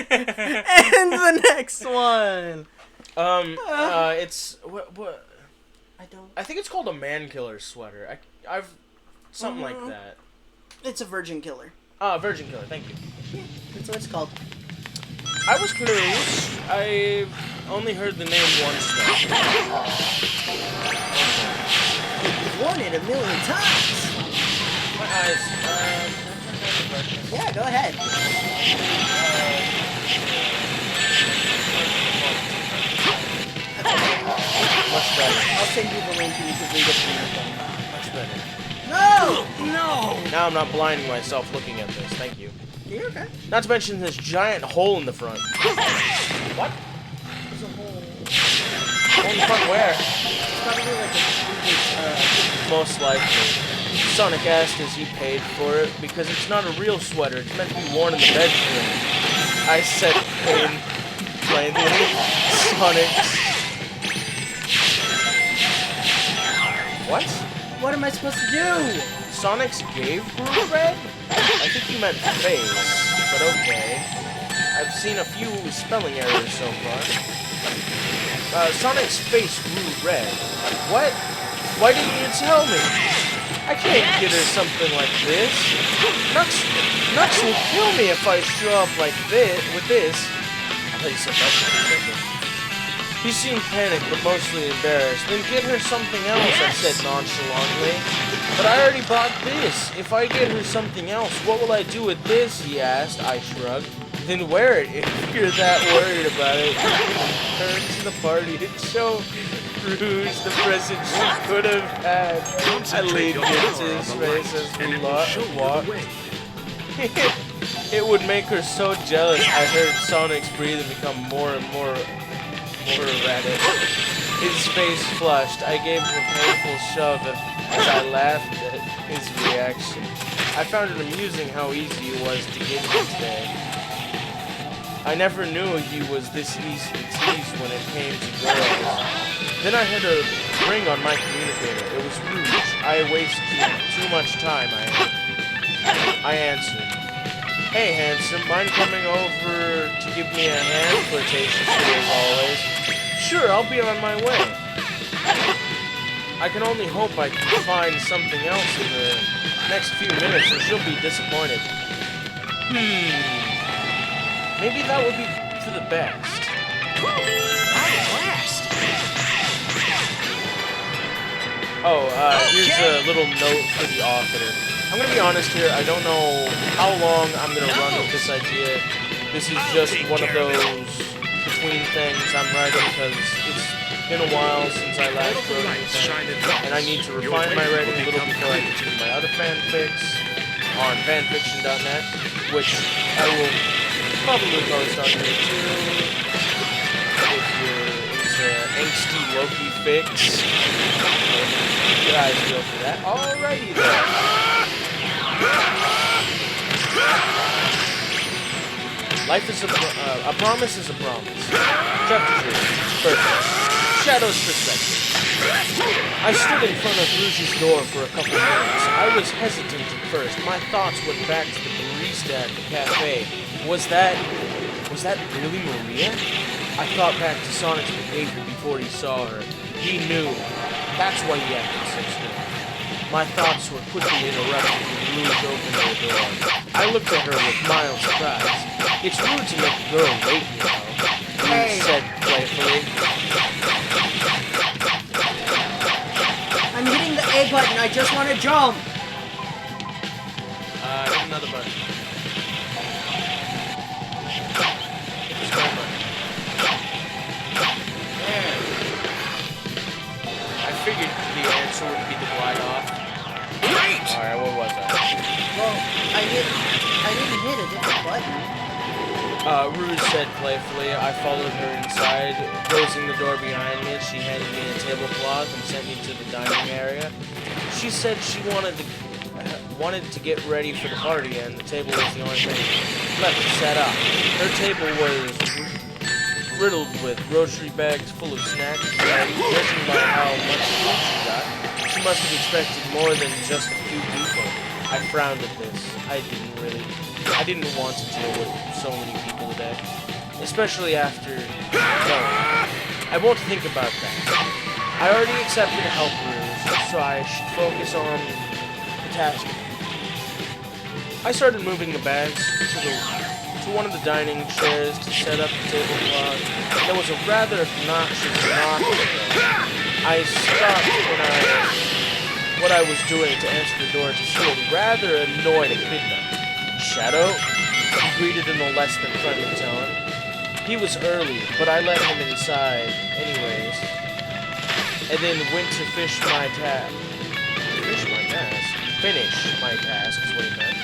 And the next one. It's what? I think it's called a man killer sweater. I've something like that. It's a virgin killer. Virgin killer. Thank you. Yeah, that's what it's called. I was close. I only heard the name once though. You've worn it a million times. My eyes. Yeah, go ahead. Much better. I'll send you the link and you can read it from your phone. Much better. No! No! Now I'm not blinding myself looking at this. Thank you. You're okay. Not to mention this giant hole in the front. What? There's a hole. Hole in the front where? It's probably like a Most likely. Sonic asked as he paid for it because it's not a real sweater. It's meant to be worn in the bedroom. I said plainly. Sonic's. What? What am I supposed to do? Sonic's gave Groove red? I think you meant face, but okay. I've seen a few spelling errors so far. Sonic's face grew red. What? Why didn't you tell me? I can't get her something like this. Nux will kill me if I show up like this, with this. I thought you said that. He seemed panicked, but mostly embarrassed. Then get her something else, I said nonchalantly. But I already bought this. If I get her something else, what will I do with this, he asked. I shrugged. Then wear it if you're that worried about it. Turn to the party and show Rouge the present she could have had. I leaned into his face as we walked. It would make her so jealous. I heard Sonic's breathing become more and more erratic. His face flushed. I gave him a painful shove as I laughed at his reaction. I found it amusing how easy it was to get him today. I never knew he was this easy to tease when it came to girls. Then I had a ring on my communicator. It was Rouge. I wasted too much time, I answered. Hey, handsome, mind coming over to give me a hand? Flirtatiously as always. Sure, I'll be on my way. I can only hope I can find something else in the next few minutes or she'll be disappointed. Maybe that would be for the best. Here's a little note for the author. I'm gonna be honest here, I don't know how long I'm gonna run with this idea. This is just one of those between things I'm writing because it's been a while since I last wrote anything, and I need to refine my writing a little before I continue my other fanfics on fanfiction.net, which I will probably post on here too, if you're into angsty Loki fics. Your eyes feel for that. Alrighty then. Life is a promise is a promise. Chapter 3. Perfect. Shadow's perspective. I stood in front of Rouge's door for a couple minutes. I was hesitant at first. My thoughts went back to the barista at the cafe. Was that really Maria? I thought back to Sonic's behavior before he saw her. He knew. That's why he acted so still. My thoughts were quickly interrupted when Rouge opened the door. I looked at her with mild surprise. It's rude to make a girl wait, you know, Rouge said playfully. I'm hitting the A button. I just want to jump. Hit another button. Hit the square button. There. I figured the answer would be to glide off. Great! Alright, what was I? Well, I didn't hit a different button. Rouge said playfully. I followed her inside, closing the door behind me. She handed me a tablecloth and sent me to the dining area. She said she wanted to get ready for the party, and the table was the only thing left to set up. Her table was riddled with grocery bags full of snacks, and judging by how much food she got, she must have expected more than just a few people. I frowned at this. I didn't want to deal with so many people today. especially after. No, I won't think about that. I already accepted help rules, so I should focus on the task. I started moving the bags to one of the dining chairs to set up the tablecloth. There was a rather obnoxious knock. I stopped what I was doing to answer the door to see a rather annoyed echidna. Shadow? He greeted in a less than friendly tone. He was early, but I let him inside anyways. And then went to finish my task is what he meant.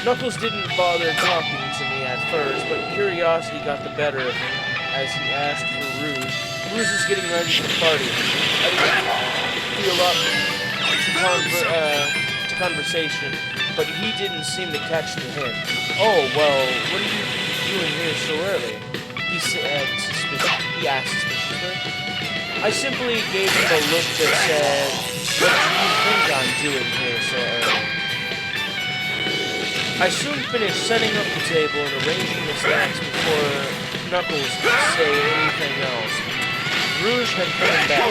Knuckles didn't bother talking to me at first, but curiosity got the better of him as he asked for Rouge. Rouge is getting ready for the party. I didn't feel up to conversation, but he didn't seem to catch the hint. Oh, well, what are you doing here so early? He asked suspiciously. I simply gave him a look that said, what do you think I'm doing here so early? I soon finished setting up the table and arranging the snacks before Knuckles could say anything else. Rouge had come back.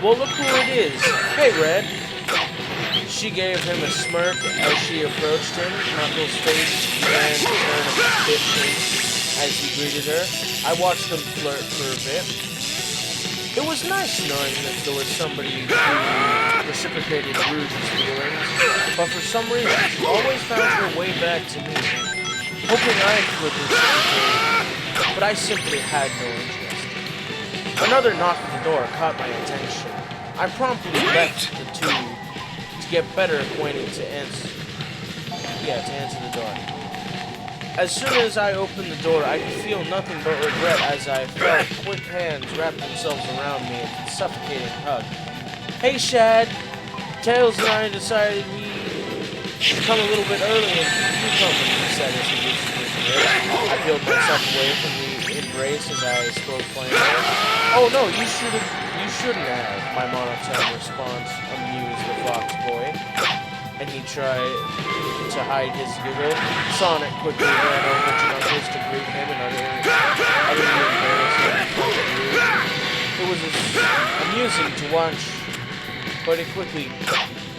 Well, look who it is. Hey, Red. She gave him a smirk as she approached him. Knuckles' face began to turn a bit pink as he greeted her. I watched them flirt for a bit. It was nice knowing that there was somebody who reciprocated Rouge's feelings, but for some reason she always found her way back to me, hoping I would reciprocate, but I simply had no interest. Another knock at the door caught my attention. I promptly left the two to get better acquainted to answer the door. As soon as I opened the door, I could feel nothing but regret as I felt quick hands wrap themselves around me in a suffocating hug. Hey, Shad! Tails and I decided we should come a little bit early and keep you company, he said as he reached his grip. I peeled myself away from the embrace as I spoke plainly. Oh no, you shouldn't have, my monotone response amused the fox boy. And he tried to hide his giggle. Sonic quickly ran over to Knuckles to greet him and utterly embarrassed him. It was amusing to watch, but it quickly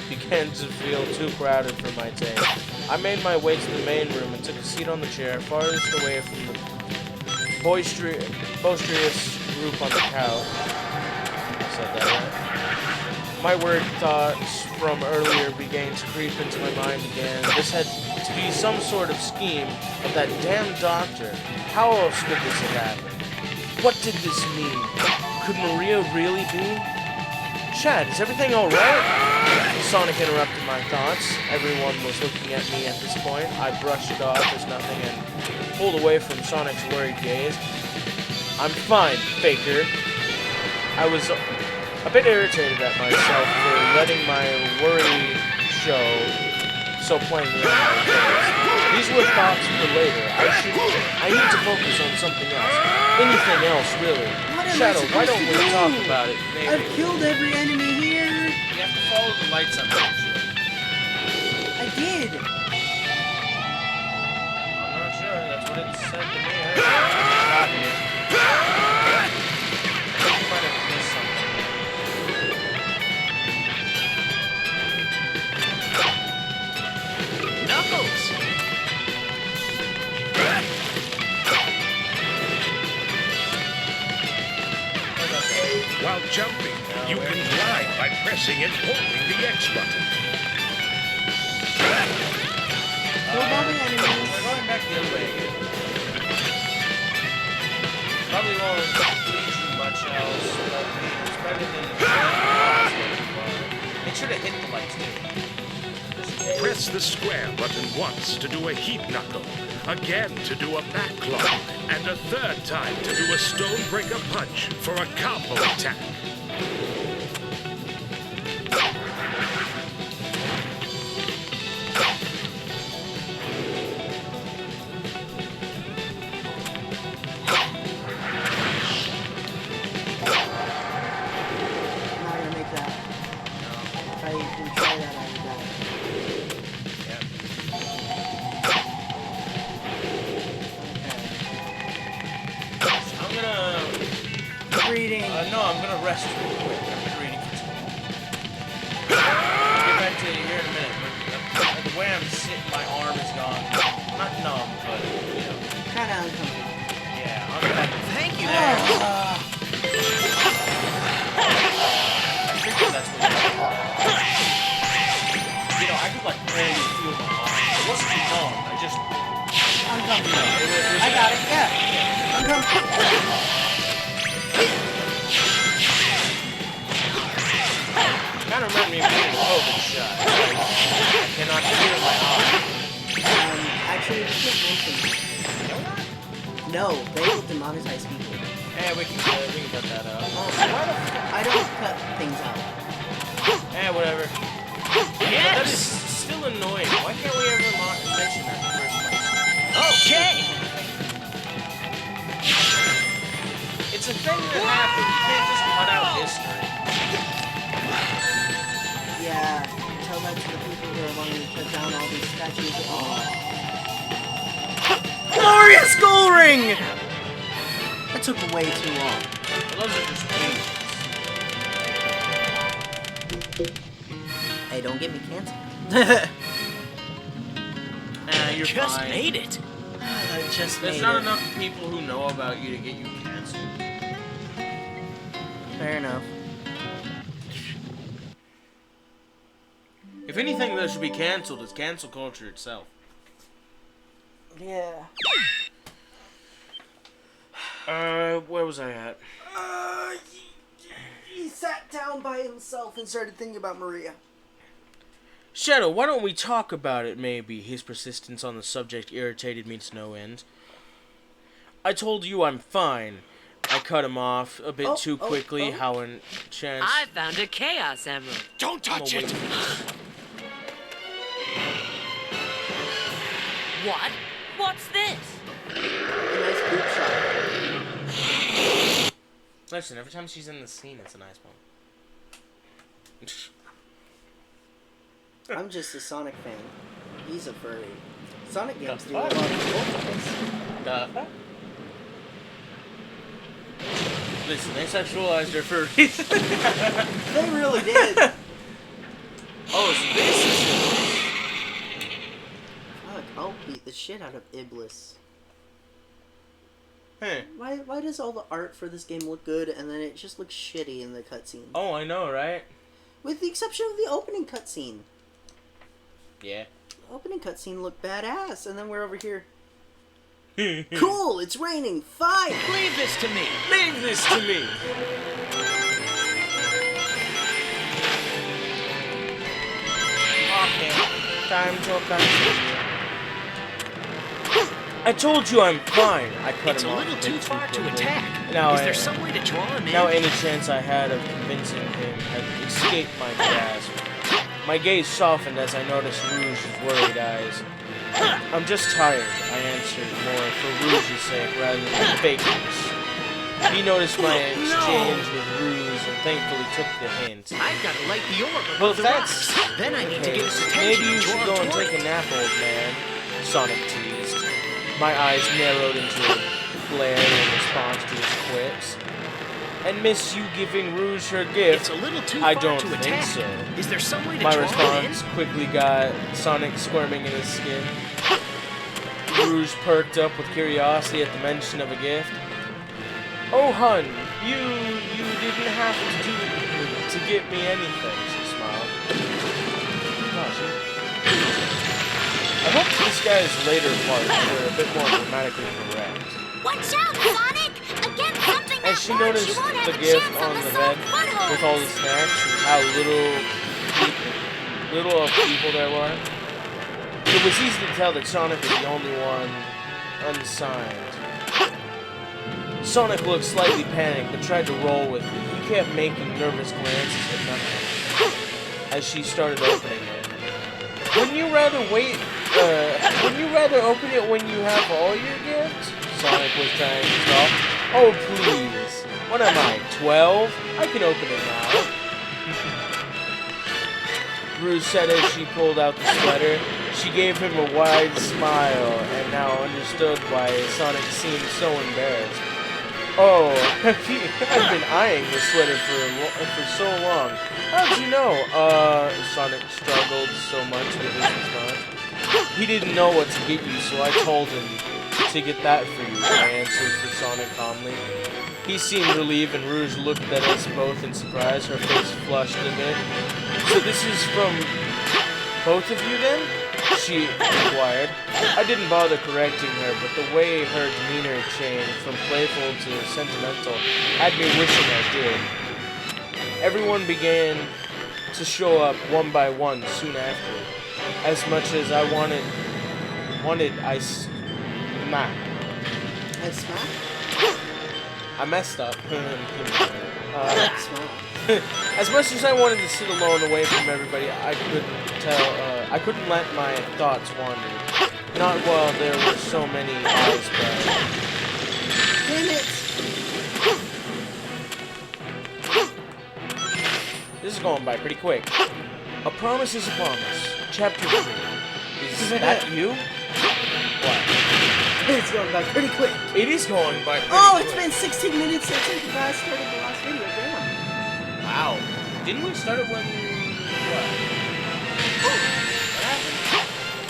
began to feel too crowded for my taste. I made my way to the main room and took a seat on the chair farthest away from the boisterous group on the couch. I said that right. My weird thoughts from earlier began to creep into my mind again. This had to be some sort of scheme of that damn doctor. How else could this have happened? What did this mean? Could Maria really be? Chad, is everything alright? Sonic interrupted my thoughts. Everyone was looking at me at this point. I brushed it off as nothing and pulled away from Sonic's worried gaze. I'm fine, Faker. I was a bit irritated at myself for letting my worry show so plainly on my face. These were thoughts for later. I need to focus on something else. Anything else, really. Shadow, why don't we talk about it, maybe? I've killed every enemy here. You have to follow the lights, I'm pretty sure. I did. I'm not sure. That's what it said to me. I think you might have missed something. Knuckles! While jumping, you can glide by pressing and holding the X button. Kill all the enemies. We're going back the other way again. Probably won't lead you much else, but it's better than Make sure to hit the lights too. Press the square button once to do a heat knuckle, again to do a backlog, and a third time to do a stonebreaker punch for a combo attack. I'm not gonna make that. If I can try that, I would die. gonna... Reading. No, I'm gonna rest real quick. I've been reading for too long. I'll get back to you here in a minute, but the way I'm sitting, my arm is gone. Not numb, but, you know. Kind of uncomfortable. Yeah, uncomfortable. Thank you there. I figured that's what it was. You know, I could, like, barely feel my arm. It wasn't numb, I just... Uncomfortable. It was I got it, yeah. Uncomfortable. Kind of reminded me of getting a COVID shot. I cannot feel my arm. Actually, we can't mention. No, they will demonetize people. Eh, we can cut that out. Oh, so why the fuck? I don't cut things out. Eh, whatever. But that is still annoying. Why can't we ever mention that in the first place? Okay. It's a thing that happens. You can't just cut out history. Yeah, tell that to the people who are wanting to cut down all these statues. Glorious Gold Ring! That took way too long. Those are just pages. Hey, don't get me canceled. You're Just fine. made it. I just There's made not it. enough people who know about you to get you canceled. Fair enough. If anything that should be canceled is cancel culture itself. Yeah. Where was I at? He sat down by himself and started thinking about Maria. Shadow, why don't we talk about it, maybe? His persistence on the subject irritated me to no end. I told you I'm fine. I cut him off a bit too quickly, how in chance... I found a Chaos Emerald. Don't touch it. What? What's this? A nice boot shot. Listen, every time she's in the scene, it's a nice one. I'm just a Sonic fan. He's a furry. Sonic games The do a lot fuck? of cool things. Listen, they sexualized her furries. They really did. Oh, so this is... Fuck, I'll beat the shit out of Iblis. Hey. Why does all the art for this game look good and then it just looks shitty in the cutscene? Oh, I know, right? With the exception of the opening cutscene. Yeah. The opening cutscene looked badass, and then we're over here. Cool, it's raining, fine! Leave this to me. Leave this to me! Okay, time to continue. I told you I'm fine. I cut It's him a off little bit too far to quickly. attack. Now, Is there some way to draw him in? Now any chance I had of convincing him had escaped my grasp. My gaze softened as I noticed Rouge's worried eyes. I'm just tired, I answered, more for Rouge's sake rather than fakeness. He noticed my exchange with Rouge and thankfully took the hint. I've got to light the orb Well, above the that's... rocks. Then I need to okay, get his attention. maybe you and should draw go him and toward take it. a nap, old man, Sonic teased. My eyes narrowed into a glare in response to his quips. And miss you giving Rouge her gift? It's a little too I far don't to think attack. so. Is there some way to My draw him in? response quickly got Sonic squirming in his skin. Rouge perked up with curiosity at the mention of a gift. Oh, hun, you didn't have to get me anything, she smiled. I hope this guy's later parts were a bit more grammatically correct. Watch out, Sonic! Against something As she noticed the gift on the bed with all the snacks and how little of people there were, it was easy to tell that Sonic was the only one unsigned. Sonic looked slightly panicked but tried to roll with it. He kept making nervous glances at nothing as she started opening it. Wouldn't you rather open it when you have all your gifts? Sonic was trying to stop. Oh, please. What am I, 12? I can open it now. Rouge said as she pulled out the sweater. She gave him a wide smile and now understood why Sonic seemed so embarrassed. Oh, I've been eyeing this sweater for so long. How'd you know? Sonic struggled so much with his response. He didn't know what to get you, so I told him to get that for you, I answered for Sonic calmly. He seemed relieved, and Rouge looked at us both in surprise. Her face flushed a bit. So this is from both of you, then? She inquired. I didn't bother correcting her, but the way her demeanor changed from playful to sentimental had me wishing I did. Everyone began to show up one by one soon after. As much as I wanted, I smacked. I smack? I messed up. Smack. As much as I wanted to sit alone away from everybody, I couldn't let my thoughts wander. Not while there were so many eyes bright. Damn it! This is going by pretty quick. A promise is a promise. Chapter 3. Is that you? What? It's going by pretty quick. It is going by pretty Oh, quick. it's been 16 minutes since you guys started the last video. Damn. Wow. Didn't we start it when... What? What happened?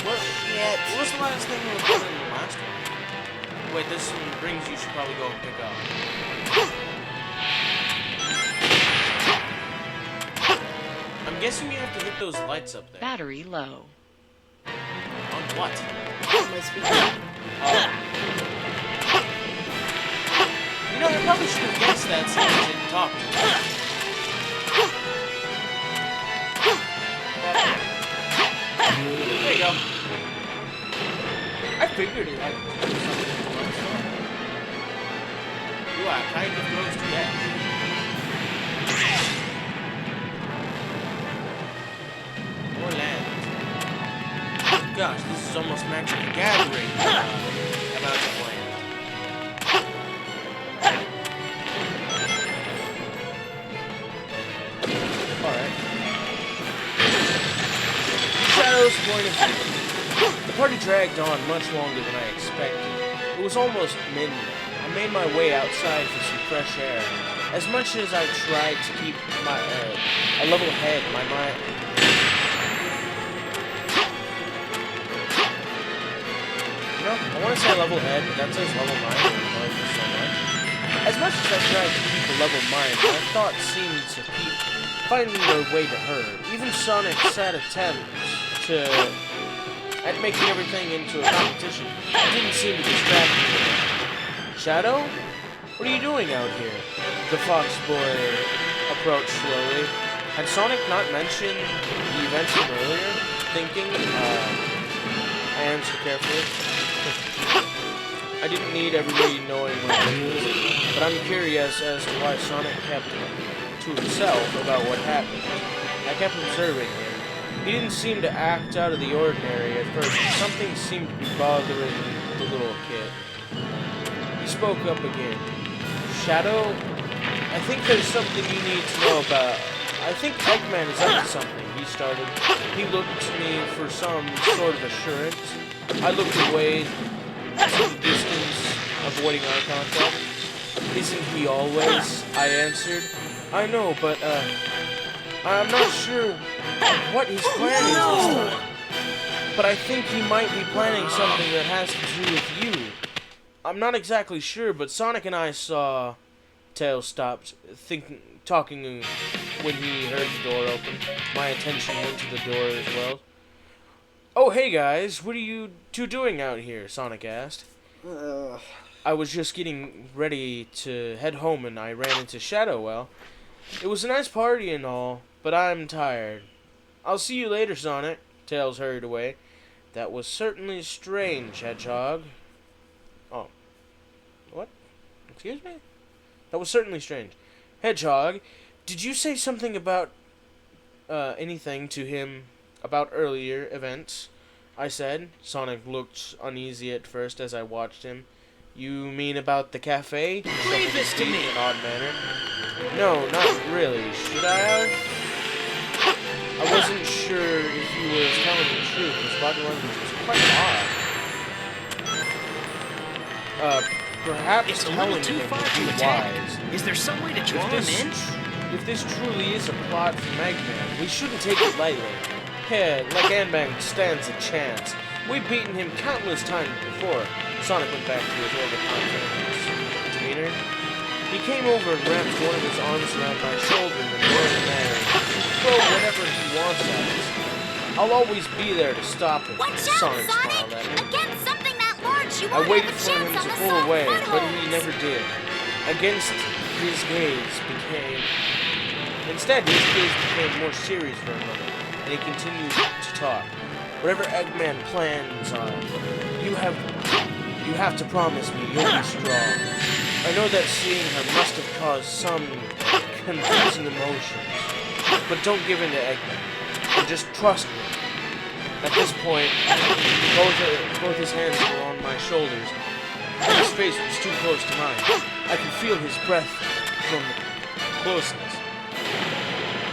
What was the last thing we recorded in the last one? Wait, this rings you should probably go and pick up. I'm guessing you have to hit those lights up there. Battery low. On what? My speaker. You know, I probably should have guessed that since I didn't talk to you. There you go. I figured it had to do something with the lights on. You are kind of close to that. More land. Gosh, this is almost Magic the Gathering amount of land. Alright. Shadow's point of view. The party dragged on much longer than I expected. It was almost midnight. I made my way outside for some fresh air. As much as I tried to keep my a level head, my mind... You know, I want to say level head, but that says level mind. It annoys me so much. As much as I tried to keep a level mind, my thoughts seemed to keep finding their way to her. Even Sonic's sad attempts at making everything into a competition didn't seem to distract me. Shadow? What are you doing out here? The fox boy approached slowly. Had Sonic not mentioned the events from earlier? Thinking, I answered carefully. I didn't need everybody knowing what it was, but I'm curious as to why Sonic kept to himself about what happened. I kept observing him. He didn't seem to act out of the ordinary at first. Something seemed to be bothering the little kid. He spoke up again. Shadow, I think there's something you need to know about. I think Eggman is up to something, he started. He looked to me for some sort of assurance. I looked away to the distance, avoiding eye contact. Isn't he always? I answered. I know, but, I'm not sure what his plan is this time. But I think he might be planning something that has to do with you. I'm not exactly sure, but Sonic and I saw... Tails stopped, talking when he heard the door open. My attention went to the door as well. Oh, hey guys, what are you two doing out here? Sonic asked. I was just getting ready to head home and I ran into Shadow. Well, it was a nice party and all, but I'm tired. I'll see you later, Sonic. Tails hurried away. That was certainly strange, Hedgehog. Oh. What? Excuse me? That was certainly strange. Hedgehog, did you say something about anything to him about earlier events? I said. Sonic looked uneasy at first as I watched him. You mean about the cafe? Leave this to me. In an odd manner. No, not really. Should I have? I wasn't sure if you were telling the truth. His body language was quite odd. Perhaps It's a telling little too him far would to be attack. wise. Is there some way to draw him in? If this truly is a plot from Eggman, we shouldn't take it lightly. Yeah, like Eggman stands a chance. We've beaten him countless times before. Sonic went back to his overconfident demeanor. He came over and wrapped one of his arms around my shoulder in a normal manner. Throw whatever he wants at us. I'll always be there to stop him. Watch out, Sonic Sonic! smiled at me. Against something that large, you I won't waited have a for him chance to on the pull soft away, but he footholds. never did. Instead, his gaze became more serious for a moment, and he continued to talk. Whatever Eggman plans are, you have to promise me you'll be strong. I know that seeing her must have caused some confusing emotions, but don't give in to Eggman, and just trust me. At this point, both his hands were on my shoulders, and his face was too close to mine. I could feel his breath from the closeness.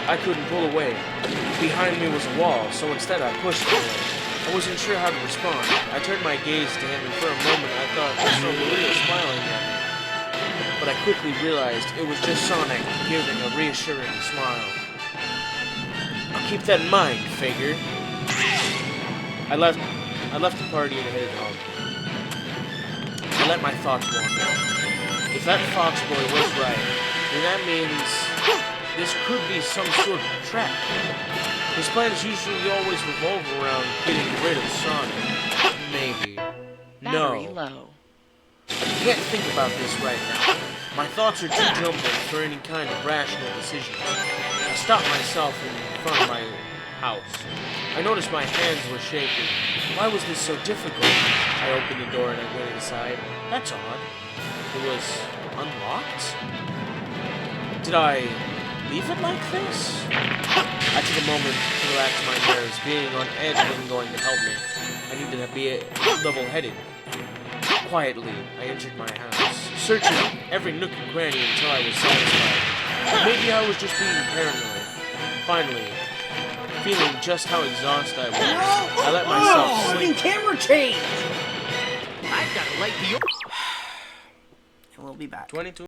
I couldn't pull away. Behind me was a wall, so instead I pushed it away. I wasn't sure how to respond. I turned my gaze to him, and for a moment I thought he saw Maria smiling at me. But I quickly realized it was just Sonic giving a reassuring smile. I'll keep that in mind, figure. I left the party and headed home. I let my thoughts wander. If that Fox boy was right, then that means this could be some sort of trap. His plans usually always revolve around getting rid of Sonic. Maybe. Battery No. low. I can't think about this right now. My thoughts are too jumbled for any kind of rational decisions. I stopped myself in front of my house. I noticed my hands were shaking. Why was this so difficult? I opened the door and I went inside. That's odd. It was unlocked? Did I leave it like this? I took a moment to relax my nerves. Being on edge wasn't going to help me. I needed to be level-headed. Quietly, I entered my house, searching every nook and cranny until I was satisfied. Maybe I was just being paranoid. Finally, feeling just how exhausted I was, I let myself sleep. Camera change! I've got to light the orb. And we'll be back. 22